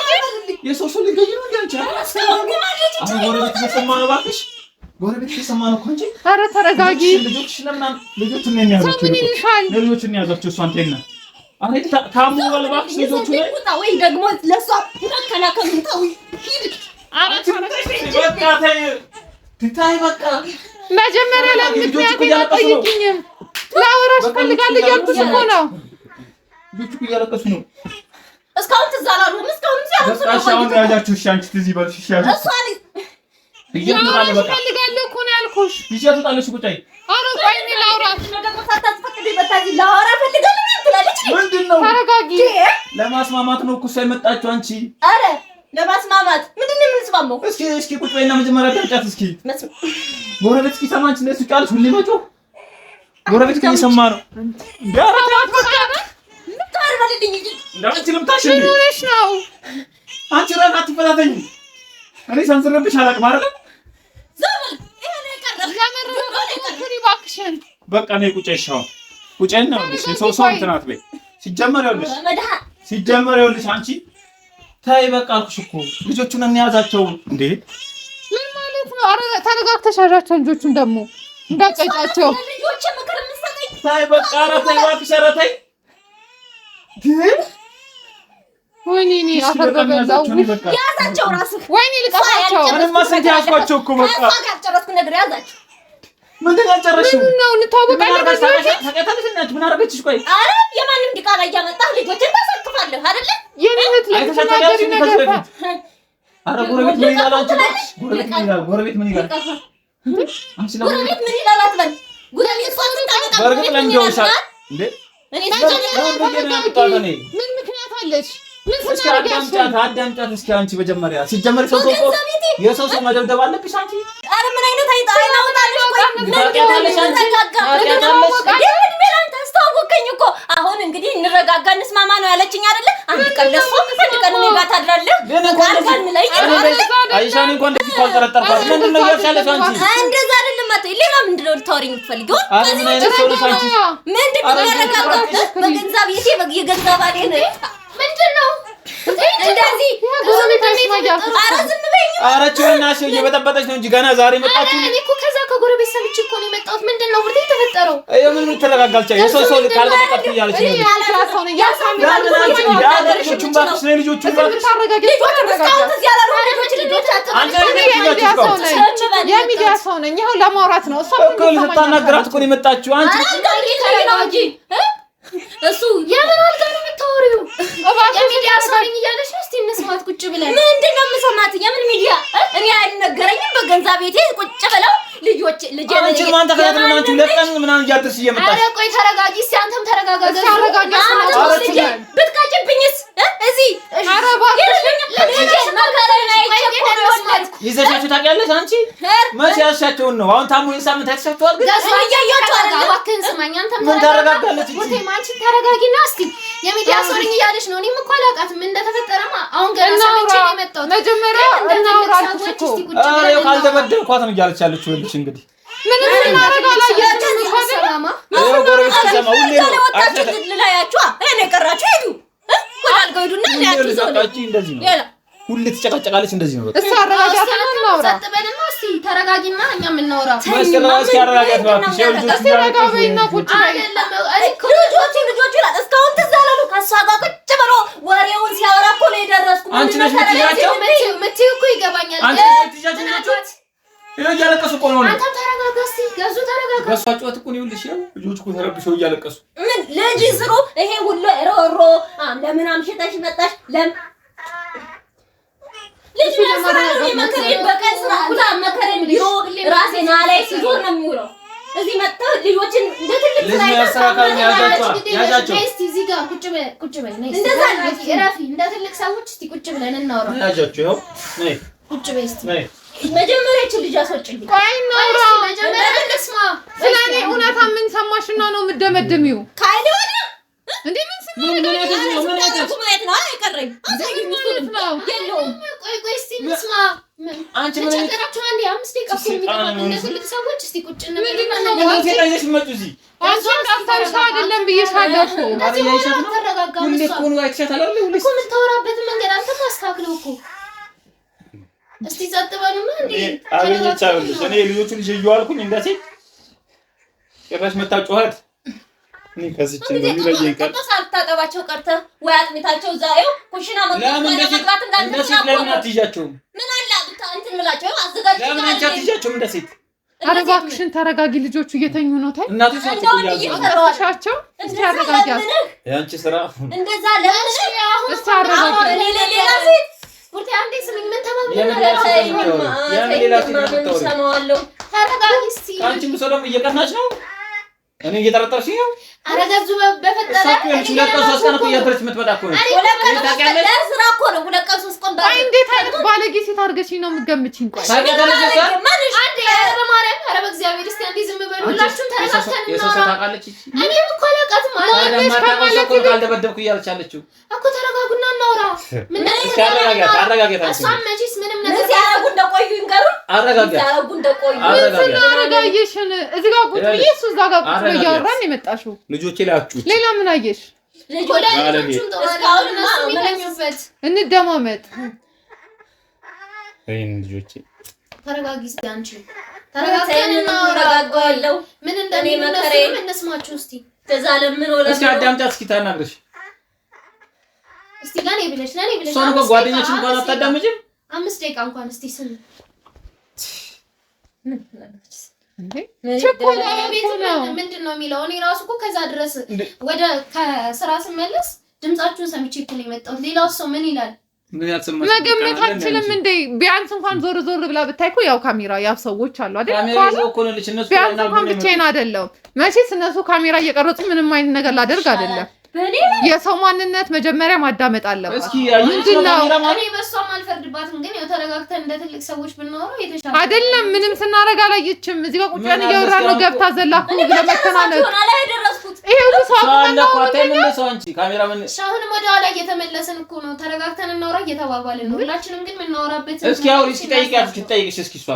የሰው ሰው ሊገኝ ነው እንዴ አንቺ? ጎረቤት እየሰማ ነው እባክሽ፣ ጎረቤት እየሰማ ነው እኮ አንቺ። ኧረ ተረጋጊ። ልጆችሽን ለምን ልጆቹን ነው የሚያዛቸው? ምን ይልሻል? ልጆቹን ያዛቸው እሷ አንተና አሬ ታሙ እባክሽ ልጆቹ ላይ ወይ ደግሞ ለሷ መከላከል ተው ሂድ። ኧረ በቃ ተይ በቃ መጀመሪያ ለምክንያት አትጠይቂኝም። ላወራሽ እፈልጋለሁ እያልኩሽ እኮ ነው። ልጆቹ እያለቀሱ ነው። እስካሁን ትዝ አላሉም። እስካሁን ሲያለቅሱ ነው። በቃ አሁን ያዛችሁ እሺ፣ አንቺ ትዝ ይበልሽ እሺ። ያዛችሁ እፈልጋለሁ እኮ ነው ያልኩሽ። ይሻታለሽ ቁጣይ ኧረ ቆይ እኔ ላውራ። ደግሞ ሳታስፈቅድ በታዚህ ላወራ እፈልጋለሁ ትላለች። ምንድነው? ተረጋጊ። ለማስማማት ነው እኮ እሷ የመጣችው አንቺ። ኧረ ለማስማማት ምንድነው የምንስማማው? እስኪ ቁጭ በይና መጀመሪያ ታጫት እስኪ። ጎረቤት እስኪ ሰማንች እንደሱ ጫልሽ ሁሌ መጮ ጎረቤት እየሰማ ነው። ዳራታት በቃ ታርበልልኝ እንጂ እንዳንቺ ልምታሽ እንዴ? ምን ሆነሽ ነው? አንቺ ራስ አትፈታተኝ። እኔ ሰንዝረብሽ አላውቅም አይደል? ዘመን ይሄ ነው የቀረው። እባክሽን በቃ ነይ ቁጭ ይሻው ቁጭ ነው እንዴ? ሰው እንትን አትበይ። ሲጀመር ያለሽ ሲጀመር ይኸውልሽ አንቺ ታይ በቃ አልኩሽ እኮ ልጆቹን እንያዛቸው እንዴ። ምን ማለት ነው? አረ ተረጋግተሽ ያዣቸው ልጆቹን ደግሞ እንዳትቀጫቸው። ልጆች ምክር የምትሰጠኝ ታይ በቃ ኧረ ተይ እባክሽ ኧረ ተይ። ወይኔ እኔ አፈር በበላው ያዛቸው ራስህ። ወይኔ ልቀቃቸው። ምንም ማሰንት ያዝኳቸው እኮ በቃ ያልጨረስኩ ነገር ያዛቸው። ምንድን ነው ያልጨረስሽው? ምን ነው እንታወቃለን? ታውቂያታለሽ እናት ምን አደረገችሽ? ቆይ አረ የማንም ዲቃላ እያመጣህ ልጆችን ታሳቅፋለህ አይደለ? የኔ እህት ለምትናገሪ ነገር አረ ጎረቤት ምን ይላል? አንቺ ጎረቤት ምን ይላል? ጎረቤት ምን ይላል? አንቺ ነው ጎረቤት ምን ይላል አትበል። ጎረቤት ሷን ታመጣ በርግጥ ለምደውሻል እንዴ? እኔ ምን ምክንያት አለሽ? ምን እስኪ አዳምጫት እስኪ አንቺ መጀመሪያ ሲጀመር የሰው ሰው መደብደብ አለብሽ አንቺ? አረ ምን አይነት አይናውጣለሽ? ቆይ ታስተዋወቀኝ እኮ አሁን እንግዲህ እንረጋጋ እንስማማ ነው ያለችኝ አይደለ? አንድ ቀን ለሷ አንድ ቀን እኔ ጋር ታድራለህ። አልጋን ላይ አይሻኒ እንኳን እንደዚህ ካልጠረጠርኩት ምንድን ነው እያልሻለሽ አንቺ? እንደዛ አይደለም አትይ። ሌላ ምንድን ነው ልታወሪኝ የምትፈልጊው? ምን አይነት ሰው ነሽ አንቺ? ምንድን ነው ያረጋጋት? በገንዛ ቤቴ የገንዛ ባሌ ነው ምንድን ነው እንደዚህ ኧረ ዝም በይኝ። ኧረ ችውናሽ እየበጠበጠች ነው እንጂ ገና ዛሬ መጣችሁ። እኔ እኮ ከዛ ከጎረቤት ሰምቼ እኮ ነው የመጣሁት። ምንድን ነው ብርቴ የተፈጠረው? ምን ተረጋጋልቻ የሰው ሰው ካልተጠቀጥ እያለች ነው። የሚዲያ ሰው ነኝ። ይኸው ለማውራት ነው እኮ ልታናግራት እኮ ነው የመጣችው አንቺ። እሱ የምን አልጋ ነው የምታወሪው? የሚዲያ ሰው ነኝ እያለሽ ነው። እስቲ እንስማት ቁጭ ብለን። ምንድን ነው የምሰማት? የምን ሚዲያ? እኔ አልነገረኝም። በገንዛ ቤቴ ቁጭ ብለው ልጆች ልጅ አንቺ ማን ተከታተለ? አንቺ ሁለት ቀን ምናምን እያደረሽ እየመጣሽ። ኧረ ቆይ ተረጋጊ እስቲ አንተም ተረጋጋ። ብትቀጭብኝስ እዚህ ኧረ እባክሽ ይዘሻቸው ታውቂያለሽ አንቺ? መቼ ያልሻቸውን ነው? አሁን ታሙ ሳምንት አይተሻቸዋል? ግን እባክህን ስማኝ። አንተም ምን ታረጋጋለች? አንቺ ተረጋጊና እስቲ የሚዲያ ሰው ነኝ እያለሽ ነው። እኔም እኮ አላውቃትም ምን እንደተፈጠረማ። አሁን ገና ሰምቼ ነው የመጣሁት። መጀመሪያ እናውራ አልኩሽ እኮ። ኧረ ካልተበደልኳት ነው እያለች ያለችው ልጅ እንግዲህ ምን እናደርጋለን? ይኸው ጎረቤት ሲሰማ ሁሌ ነው ልላያችሁ። እኔ ቀራችሁ ሄዱ ወደ አልጋው ሄዱና ያችሁ ሰው እንደዚህ ነው ሁሌ ትጨቃጨቃለች። እንደዚህ ነው በቃ። እሱ አረጋጋትና እናውራ። ሰጥ በልና እስቲ ተረጋጊና እኛ የምናወራ ማስተራስ ያረጋጋት ባክሽ። እስቲ ረጋ በይና ቁጭ በይ። ልጆቹ እስካሁን ትዝ አላሉ። ከእሷ ጋር ቁጭ ብሎ ወሬውን ሲያወራ እኮ ነው የደረስኩት። አንቺ ነሽ የምትይዣቸው? የምትይው እኮ ይገባኛል። አንቺ ነሽ የምትይዣቸው ናቸው። ይኸው እያለቀሱ እኮ ነው። አንተም ተረጋጋ እስቲ። ገዙ ተረጋጋ። በእሷ ጩኸት እኮ ነው ይኸውልሽ። ይኸው ልጆች እኮ ተረብሸው እያለቀሱ ምን ልጅ ስሩ። ይሄ ሁሉ ሮሮ ለምን አምሽተሽ መጣሽ? ለምን ልጅ ማሰራሩ የመከረን በቀን ስራ ሁላ መከረን ቢሮ ራሴና ላይ ሲዞር ነው የሚውለው። እዚህ መጣው ልጆችን እንደ ትልቅ ስራ ያዛቸው። እስቲ እዚህ ጋር ቁጭ በይ ነይ። እንደዛ እረፊ። እንደ ትልቅ ሰዎች እስቲ ቁጭ ብለን እናውራ። ያዛቸው። ይኸው ነይ ቁጭ በይ እስቲ። ነይ መጀመሪያ እቺ ልጅ አስወጭልኝ። ቆይ እናውራ። መጀመሪያ እንስማ። ስለኔ እውነታ ምን ሰማሽና ነው የምትደመድሚው? ካይደ ወዲያ እንዴ ምን ምን ማየት ነው አይቀርም። አሳይኝ ነው የለውም። ቆይ እስቲ እንስማ። አንቺ ምን ተጨቀራችሁ? አንዴ 5 ደቂቃ እኮ የሚጠፋው እንደ ትልቅ ሰዎች እስቲ ቁጭ እንበልና አንቺ ታይሽ መጡ እዚህ አንቺ እንዳታርሻ አይደለም ብዬሻለሁ እኮ። ተረጋጋ። ሁሌ እኮ ነው አይተሻታል አይደል? ሁሌ እኮ የምታወራበትን መንገድ አንተ ማስተካክለው እኮ። እስቲ ጸጥ በሉና እንዴ አገኘቻለሽ። እኔ ልጆቹ ልጅ እየዋልኩኝ እንደሴ ጭራሽ መታጨኋት። እኔ ከዚች እንደዚህ ላይ ይንቀር ሳልታጠባቸው ቀርተህ ወይ አጥሚታቸው ዛሬው ኩሽና መግባት እንደሴት ለምን አትይዣቸውም? ምን አለ እንትን ብላቸው አዘጋጅ። ለምን አንቺ አትይዣቸውም? እንደሴት ኧረ እባክሽን ተረጋጊ። ልጆቹ እየተኙ ነው። ታይ እናቶች ናቸው እያሻቸው እስቲ አረጋጊያት። ያንቺ ስራ እንደዛ ለምን እስቲ አረጋጊ። ሌላ ሴት ቁርጤ አንዴ ስሚኝ። ምን ተባብለናል? ሌላ ሴት ሰማዋለሁ። ተረጋጊ እስቲ። አንቺ ምሰለም እየቀናች ነው። እኔ እየጠረጠርሽ ነው። ኧረ ገዙ በፈጠረ ሁለት ቀን ሶስት ቀን እኮ እያደረች የምትመጣ እኮ ነው። ስራ እኮ ነው። ሁለት ቀን ሶስት ቀን ቆይ እንዴት አይነት ባለጌ ሴት አድርገሽኝ ነው የምትገምቺኝ? ቆይ አንዴ በማርያም ኧረ በእግዚአብሔር እስቲ አንዴ ዝም በሉ ሁላችሁም ተረጋግተን የሰው ሰው ታውቃለች። እኔም እኮ አላውቃትም ማለት ካልደበደብኩ እያለች አለችው እኮ። ተረጋጉና እናውራ። ምን አረጋጋት። እሷም መቼስ ምንም ነገር ሲያረጉ እንደቆዩ ይንገሩን። አረጋጋት ሲያረጉ እንደቆዩ አረጋጋሽን እዚህ ጋር ቁጭ ብዬ እሱ እዛ ጋር ቁጭ ብዬ እያወራን የመጣሽው ልጆቼ ላይ አትጩት። ሌላ ምን አየሽ? ለጆላጆቹም ተዋራው የሚለኙበት እንደማመጥ ወይኔ ልጆቼ ተረጋጊ። እስኪ አንቺ ተረጋግተን እናወራጋለው። ምን እንደሚመከረኝ እንስማችሁ እስቲ። ተዛለምን ወላ እስኪ አዳምጫት እስኪ ታናግረሽ እስቲ ለኔ ብለሽ ሰው ነው ጓደኛችን እንኳን አታዳምጪም? 5 ደቂቃ እንኳን እስቲ ስም እንዴ ቸኮላ ምንድነው የሚለው? እኔ ራሱ እኮ ከዛ ድረስ ወደ ከስራ ስመለስ ድምጻችሁን ሰምቼ እኮ ነው የመጣሁት። ሌላው ሰው ምን ይላል መገመት አልችልም እንዴ? ቢያንስ እንኳን ዞር ብላ ብታይ እኮ ያው ካሜራ ያው ሰዎች አሉ አይደል? ካሜራ ይዘው እኮ ነው ልጅ እነሱ ቢያንስ እንኳን ብቻዬን አይደለም። መቼስ እነሱ ካሜራ እየቀረጹ ምንም አይነት ነገር ላደርግ አይደለም። የሰው ማንነት መጀመሪያ ማዳመጥ አለበት። እስኪ ምንድነው? እኔ በሷም አልፈርድባትም፣ ግን ያው ተረጋግተን እንደ ትልቅ ሰዎች ብንኖረው የተሻለ አይደለም። ምንም ስናረጋ አላየችም። እዚህ ጋር ቁጭ ብለን እያወራን ነው። ገብታ ዘላኩ ለመተናነቅ ይሄው ሰው አሁንም ወደ ኋላ እየተመለስን እኮ ነው። ተረጋግተን እናውራ እየተባባልን ነው ሁላችንም። ግን የምናወራበት እስኪ አውሪ፣ እስኪ ጠይቂያት፣ እስኪ ጠይቅሽ፣ እስኪ እሷ